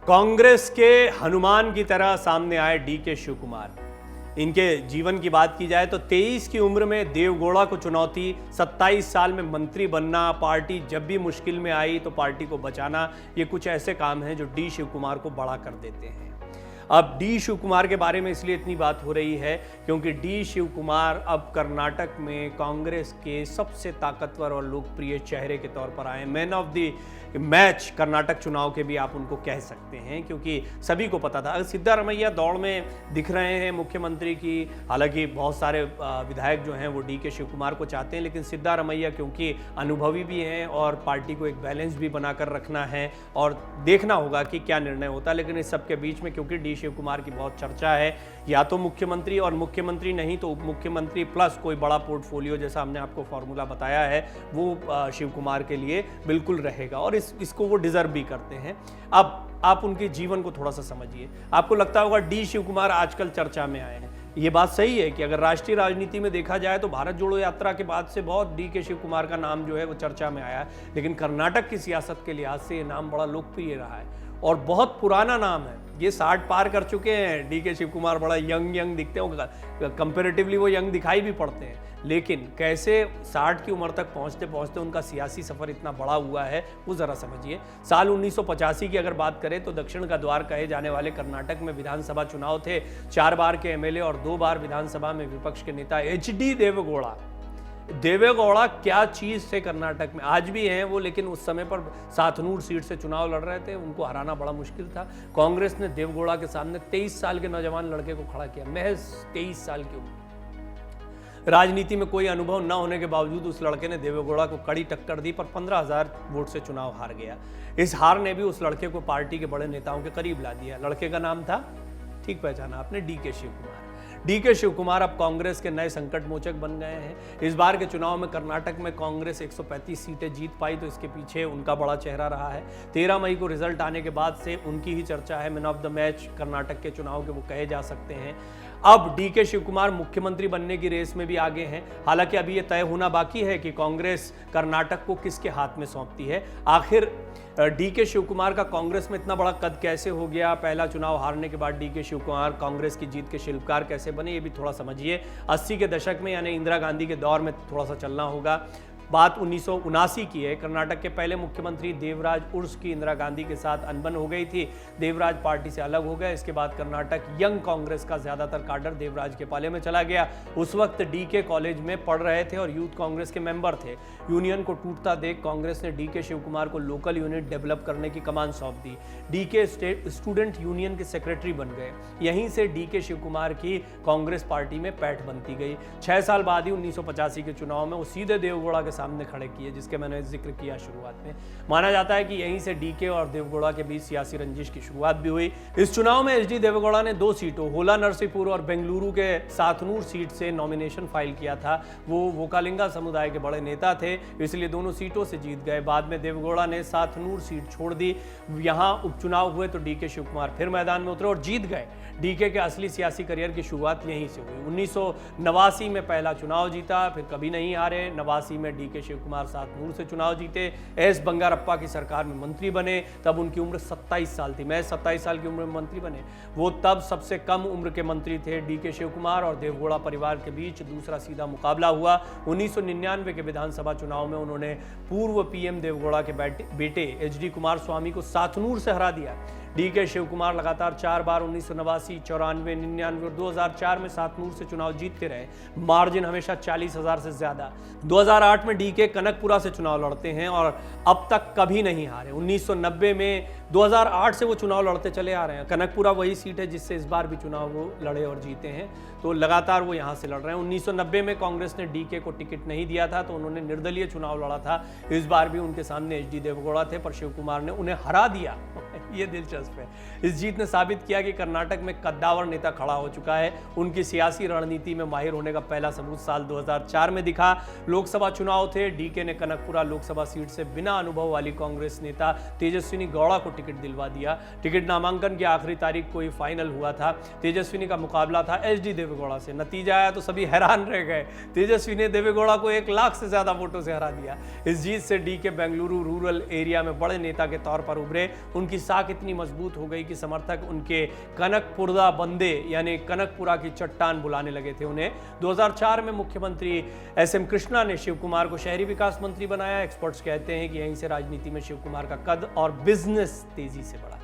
कांग्रेस के हनुमान की तरह सामने आए डीके शिव कुमार। इनके जीवन की बात की जाए तो 23 की उम्र में देवगौड़ा को चुनौती, 27 साल में मंत्री बनना, पार्टी जब भी मुश्किल में आई तो पार्टी को बचाना, ये कुछ ऐसे काम हैं जो डी शिव कुमार को बड़ा कर देते हैं। अब डी शिव कुमार के बारे में इसलिए इतनी बात हो रही है क्योंकि डी शिव कुमार अब कर्नाटक में कांग्रेस के सबसे ताकतवर और लोकप्रिय चेहरे के तौर पर आए। Man of the match Karnataka चुनाव के भी आप उनको कह सकते हैं, क्योंकि सभी को पता था सिद्धारमैया दौड़ में दिख रहे हैं मुख्यमंत्री की। हालांकि बहुत सारे विधायक जो हैं वो डी के शिव कुमार को चाहते हैं, लेकिन सिद्धारमैया क्योंकि अनुभवी भी हैं और पार्टी को एक बैलेंस भी बनाकर रखना है और देखना होगा कि क्या निर्णय होता है। लेकिन इस सब के बीच में क्योंकि डी शिव कुमार की बहुत चर्चा है, या तो मुख्यमंत्री और मुख्यमंत्री नहीं तो उप मुख्यमंत्री प्लस कोई बड़ा पोर्टफोलियो, जैसा हमने आपको फॉर्मूला बताया है, वो शिव कुमार के लिए बिल्कुल रहेगा और इसको वो डिजर्व भी करते हैं। अब आप उनके जीवन को थोड़ा सा समझिए। आपको लगता होगा डी शिव कुमार आजकल चर्चा में आए हैं। ये बात सही है कि अगर राष्ट्रीय राजनीति में देखा जाए तो भारत जोड़ो यात्रा के बाद से बहुत डी के शिव कुमार का नाम जो है वो चर्चा में आया है, लेकिन कर्नाटक की सियासत के लिहाज से ये नाम बड़ा लोकप्रिय रहा है और बहुत पुराना नाम है। ये 60 पार कर चुके हैं। डी के शिव कुमार बड़ा यंग दिखते हो, कंपेरेटिवली वो यंग दिखाई भी पड़ते हैं, लेकिन कैसे 60 की उम्र तक पहुंचते पहुंचते उनका सियासी सफर इतना बड़ा हुआ है वो जरा समझिए। साल 1985 की अगर बात करें तो दक्षिण का द्वार कहे जाने वाले कर्नाटक में विधानसभा चुनाव थे। 4 बार के एमएलए और 2 बार विधानसभा में विपक्ष के नेता एचडी देवेगौड़ा क्या चीज थे कर्नाटक में, आज भी हैं वो, लेकिन उस समय पर सातनूर सीट से चुनाव लड़ रहे थे, उनको हराना बड़ा मुश्किल था। कांग्रेस ने देवेगौड़ा के सामने 23 साल के नौजवान लड़के को खड़ा किया, महज 23 साल की उम्र। राजनीति में कोई अनुभव न होने के बावजूद उस लड़के ने देवेगौड़ा को कड़ी टक्कर दी, पर 15,000 वोट से चुनाव हार गया। इस हार ने भी उस लड़के को पार्टी के बड़े नेताओं के करीब ला दिया। लड़के का नाम था, ठीक पहचाना आपने, डी के शिव कुमार। डी के शिव कुमार अब कांग्रेस के नए संकट मोचक बन गए हैं। इस बार के चुनाव में कर्नाटक में कांग्रेस 135 सीटें जीत पाई तो इसके पीछे उनका बड़ा चेहरा रहा है। 13 मई को रिजल्ट आने के बाद से उनकी ही चर्चा है। Man of the match Karnataka के चुनाव के वो कहे जा सकते हैं। अब डी के शिव कुमार मुख्यमंत्री बनने की रेस में भी आगे हैं। हालांकि अभी ये तय होना बाकी है कि कांग्रेस कर्नाटक को किसके हाथ में सौंपती है। आखिर डी के शिव कुमार का कांग्रेस में इतना बड़ा कद कैसे हो गया, पहला चुनाव हारने के बाद डी के शिव कुमार कांग्रेस की जीत के शिल्पकार कैसे बने, ये भी थोड़ा समझिए। 80 के दशक में यानी इंदिरा गांधी के दौर में थोड़ा सा चलना होगा। बात 1979 की है। कर्नाटक के पहले मुख्यमंत्री देवराज उर्स की इंदिरा गांधी के साथ अनबन हो गई थी। देवराज पार्टी से अलग हो गया। इसके बाद कर्नाटक यंग कांग्रेस का ज्यादातर काडर देवराज के पाले में चला गया। उस वक्त डीके कॉलेज में पढ़ रहे थे और यूथ कांग्रेस के मेंबर थे। यूनियन को टूटता देख कांग्रेस ने डीके शिव कुमार को लोकल यूनिट डेवलप करने की कमान सौंप दी। डीके स्टूडेंट यूनियन के सेक्रेटरी बन गए। यहीं से डीके शिव कुमार की कांग्रेस पार्टी में पैठ बनती गई। 6 साल बाद ही 1985 के चुनाव में वो सीधे देवगौड़ा के सामने खड़े किए, जिसके मैंने जिक्र किया शुरुआत में। माना जाता है कि यहीं से डीके और देवगौड़ा के बीच सियासी रंजिश की शुरुआत भी हुई। इस चुनाव में एचडी देवेगौड़ा ने 2 सीटों होला नरसीपुर और बेंगलुरु के सातनूर सीट से नॉमिनेशन फाइल किया था। वो वोकालिंगा समुदाय के बड़े नेता थे, इसलिए दोनों सीटों से जीत गए। बाद में देवेगौड़ा ने सातनूर सीट छोड़ दी। यहां उपचुनाव हुए तो डीके शिव कुमार फिर मैदान में उतरे और जीत गए। डीके के असली सियासी करियर की शुरुआत यहीं से हुई। 1989 में पहला चुनाव जीता, फिर कभी नहीं हारे। 89 में डीके शिव कुमार सातनूर से चुनाव जीते। एस बंगारप्पा की सरकार में मंत्री बने, तब उनकी उम्र 27 साल थी। मैं 27 साल की उम्र में मंत्री बने। वो तब सबसे कम उम्र के मंत्री थे। डीके शिव कुमार और देवगौड़ा परिवार के बीच दूसरा सीधा मुकाबला हुआ। 1999 के विधानसभा चुनाव में उन्होंने पूर्व पीएम देवगौड़ा के बेटे एचडी कुमार स्वामी को सातनूर से हरा दिया। डीके शिव कुमार लगातार 4 बार 1989, 94, 99 और 2004 में सातनूर से चुनाव जीतते रहे। मार्जिन हमेशा 40,000 से ज्यादा। 2008 में डीके कनकपुरा से चुनाव लड़ते हैं और अब तक कभी नहीं हारे। 1990 में 2008 से वो चुनाव लड़ते चले आ रहे हैं। कनकपुरा वही सीट है जिससे इस बार भी चुनाव वो लड़े और जीते हैं, तो लगातार वो यहाँ से लड़ रहे हैं। 1990 में कांग्रेस ने डीके को टिकट नहीं दिया था तो उन्होंने निर्दलीय चुनाव लड़ा था। इस बार भी उनके सामने एचडी देवेगौड़ा थे, पर शिव कुमार ने उन्हें हरा दिया। ये दिलचस्प है। इस जीत ने साबित किया कि कर्नाटक में कद्दावर नेता खड़ा हो चुका है। उनकी सियासी रणनीति में माहिर होने का पहला सबूत साल 2004 में दिखा। लोकसभा चुनाव थे। डीके ने कनकपुरा लोकसभा सीट से बिना अनुभव वाली कांग्रेस नेता तेजस्विनी गौड़ा को टिकट दिलवा दिया। टिकट नामांकन की आखिरी तारीख को ही फाइनल हुआ था। तेजस्विनी का मुकाबला था एचडी देवेगौड़ा से। नतीजा आया तो सभी हैरान रह गए। तेजस्वी ने देवेगौड़ा को 1 लाख से ज्यादा वोटों से हरा दिया। इस जीत से डीके बेंगलुरु रूरल एरिया में बड़े नेता के तौर पर उभरे। उनकी साख इतनी मजबूत हो गई कि समर्थक उनके कनकपुरा बंदे यानी कनकपुरा की चट्टान बुलाने लगे थे उन्हें। 2004 में मुख्यमंत्री एसएम कृष्णा ने शिव कुमार को शहरी विकास मंत्री बनाया। एक्सपर्ट्स कहते हैं कि यहीं से राजनीति में शिव कुमार का कद और बिजनेस तेजी से बढ़ा।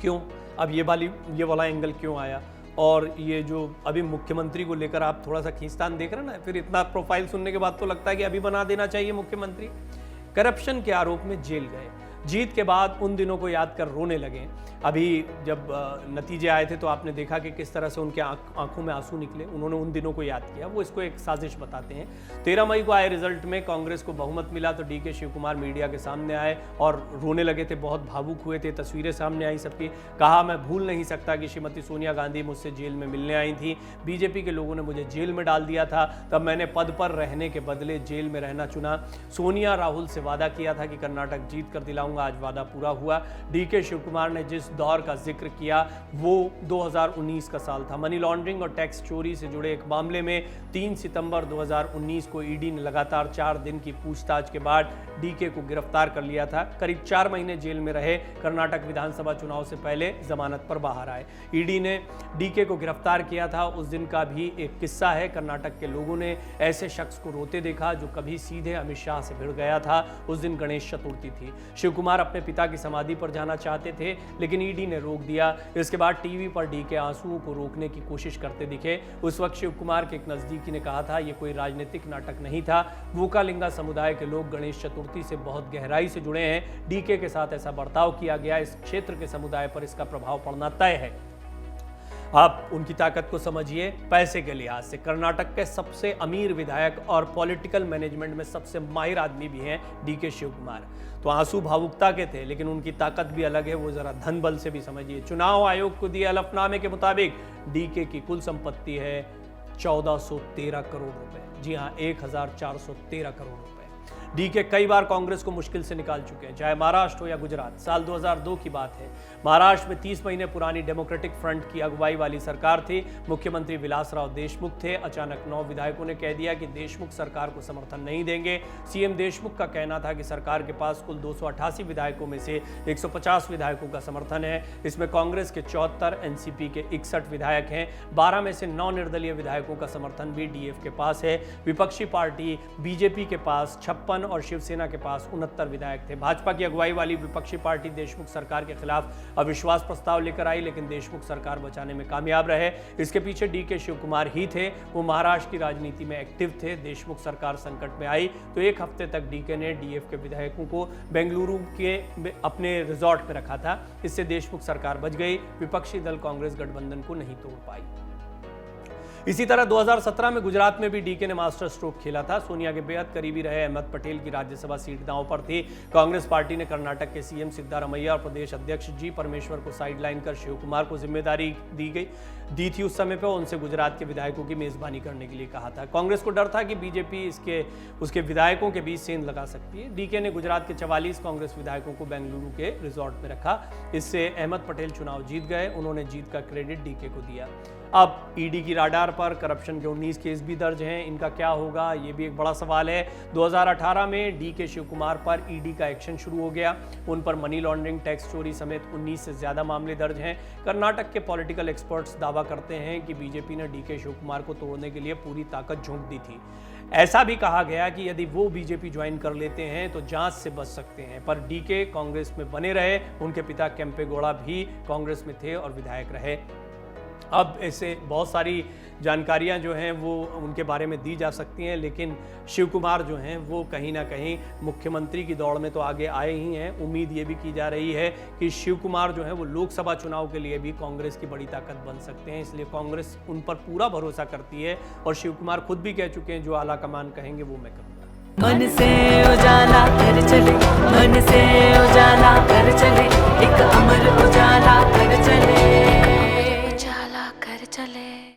क्यों? अब ये वाला एंगल क्यों आया? और ये जो अभी मुख्यमंत्री को लेकर आप थोड़ा सा खींचतान देख रहे हैं ना, फिर इतना प्रोफाइल सुनने के बाद तो लगता है कि अभी बना देना चाहिए मुख्यमंत्री। करप्शन के आरोप में जेल गए। जीत के बाद उन दिनों को याद कर रोने लगे। अभी जब नतीजे आए थे तो आपने देखा कि किस तरह से उनके आंखों में आंसू निकले। उन्होंने उन दिनों को याद किया। वो इसको एक साजिश बताते हैं। 13 मई को आए रिजल्ट में कांग्रेस को बहुमत मिला तो डीके शिव कुमार मीडिया के सामने आए और रोने लगे थे, बहुत भावुक हुए थे। तस्वीरें सामने आई सबकी। कहा, मैं भूल नहीं सकता कि श्रीमती सोनिया गांधी मुझसे जेल में मिलने आई थी। बीजेपी के लोगों ने मुझे जेल में डाल दिया था, तब मैंने पद पर रहने के बदले जेल में रहना चुना। सोनिया राहुल से वादा किया था कि कर्नाटक जीत कर दिलाऊंगा, आज वादा पूरा हुआ। डीके शिव कुमार ने जिस दौर का जिक्र किया वो 2019 का साल था। मनी लॉन्ड्रिंग और टैक्स चोरी से जुड़े एक मामले में 3 सितंबर 2019 को ईडी ने लगातार 4 दिन की पूछताछ के बाद डीके को गिरफ्तार कर लिया था। करीब 4 महीने जेल में रहे। कर्नाटक विधानसभा चुनाव से पहले जमानत पर बाहर आए। ईडी ने डीके को गिरफ्तार किया था। उस दिन का भी एक किस्सा है। कर्नाटक के लोगों ने ऐसे शख्स को रोते देखा जो कभी सीधे अमित शाह से भिड़ गया था। उस दिन गणेश चतुर्थी थी। शिव कुमार अपने पिता की समाधि पर जाना चाहते थे लेकिन ईडी ने रोक दिया। इसके बाद टीवी पर डीके आंसुओं को रोकने की कोशिश करते दिखे। उस वक्त शिव कुमार के एक नजदीकी ने कहा था, यह कोई राजनीतिक नाटक नहीं था। वोकालिंगा समुदाय के लोग गणेश चतुर्थी से बहुत गहराई से जुड़े हैं। डीके के साथ ऐसा बर्ताव किया गया, इस क्षेत्र के समुदाय पर इसका प्रभाव पड़ना तय है। आप उनकी ताकत को समझिए। पैसे के लिहाज से कर्नाटक के सबसे अमीर विधायक और पॉलिटिकल मैनेजमेंट में सबसे माहिर आदमी भी हैं डीके शिव कुमार। तो आंसू भावुकता के थे लेकिन उनकी ताकत भी अलग है, वो जरा धन बल से भी समझिए। चुनाव आयोग को दिए हलफनामे के मुताबिक डीके की कुल संपत्ति है 1413 करोड़ रुपए। जी हाँ, 1413 करोड़ रुपए। डीके कई बार कांग्रेस को मुश्किल से निकाल चुके हैं, चाहे महाराष्ट्र हो या गुजरात। साल 2002 की बात है। महाराष्ट्र में 30 महीने पुरानी डेमोक्रेटिक फ्रंट की अगुवाई वाली सरकार थी। मुख्यमंत्री विलासराव देशमुख थे। अचानक 9 विधायकों ने कह दिया कि देशमुख सरकार को समर्थन नहीं देंगे। सीएम देशमुख का कहना था कि सरकार के पास कुल 288 विधायकों में से 150 विधायकों का समर्थन है। इसमें कांग्रेस के 74, एनसीपी के 61 विधायक हैं। 12 में से 9 निर्दलीय विधायकों का समर्थन भी डीएफ के पास है। विपक्षी पार्टी बीजेपी के पास 56 और शिवसेना के पास 69 विधायक थे। भाजपा की अगुवाई वाली विपक्षी पार्टी देशमुख सरकार के खिलाफ अविश्वास प्रस्ताव लेकर आई लेकिन देशमुख सरकार बचाने में कामयाब रहे। इसके पीछे डीके शिव कुमार ही थे। वो महाराष्ट्र की राजनीति में एक्टिव थे। देशमुख सरकार संकट में आई तो 1 हफ्ते तक डीके ने डीएफ के विधायकों को बेंगलुरु के अपने रिजॉर्ट में रखा था। इससे देशमुख सरकार बच गई। विपक्षी दल कांग्रेस गठबंधन को नहीं तोड़ पाई। इसी तरह 2017 में गुजरात में भी डीके ने मास्टर स्ट्रोक खेला था। सोनिया के बेहद करीबी रहे अहमद पटेल की राज्यसभा सीट दांव पर थी। कांग्रेस पार्टी ने कर्नाटक के सीएम सिद्धारमैया और प्रदेश अध्यक्ष जी परमेश्वर को साइडलाइन कर शिव कुमार को जिम्मेदारी दी थी। उस समय पर उनसे गुजरात के विधायकों की मेजबानी करने के लिए कहा था। कांग्रेस को डर था कि बीजेपी उसके विधायकों के बीच सेंध लगा सकती है। डीके ने गुजरात के 44 कांग्रेस विधायकों को बेंगलुरु के रिजॉर्ट में रखा। इससे अहमद पटेल चुनाव जीत गए। उन्होंने जीत का क्रेडिट डीके को दिया। अब ईडी की राडार पर करप्शन के 19 केस भी दर्ज हैं। इनका क्या होगा, ये भी एक बड़ा सवाल है। 2018 में डीके शिव कुमार पर ईडी का एक्शन शुरू हो गया। उन पर मनी लॉन्ड्रिंग, टैक्स चोरी समेत 19 से ज्यादा मामले दर्ज हैं। कर्नाटक के पॉलिटिकल एक्सपर्ट्स दावा करते हैं कि बीजेपी ने डीके शिव कुमार को तोड़ने के लिए पूरी ताकत झोंक दी थी। ऐसा भी कहा गया कि यदि वो बीजेपी ज्वाइन कर लेते हैं तो जांच से बच सकते हैं। पर डीके कांग्रेस में बने रहे। उनके पिता केम्पेगौड़ा भी कांग्रेस में थे और विधायक रहे। अब ऐसे बहुत सारी जानकारियां जो हैं वो उनके बारे में दी जा सकती हैं लेकिन शिव कुमार जो हैं वो कहीं ना कहीं मुख्यमंत्री की दौड़ में तो आगे आए ही हैं। उम्मीद ये भी की जा रही है कि शिव कुमार जो हैं वो लोकसभा चुनाव के लिए भी कांग्रेस की बड़ी ताकत बन सकते हैं। इसलिए कांग्रेस उन पर पूरा भरोसा करती है और शिव कुमार खुद भी कह चुके हैं जो आला कमान कहेंगे वो मैं करूँगा। मन से उजाला कर चले, मन से